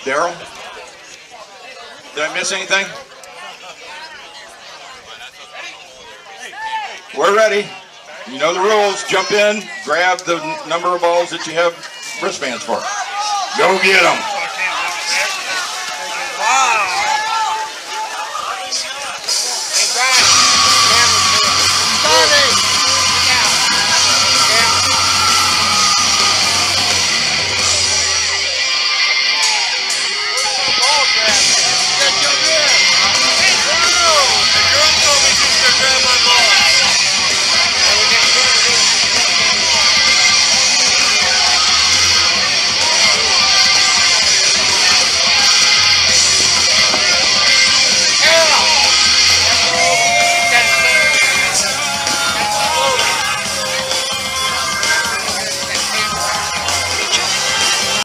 Daryl? Did I miss anything? We're ready. You know the rules. Jump in, grab the number of balls that you have wristbands for. Go get them.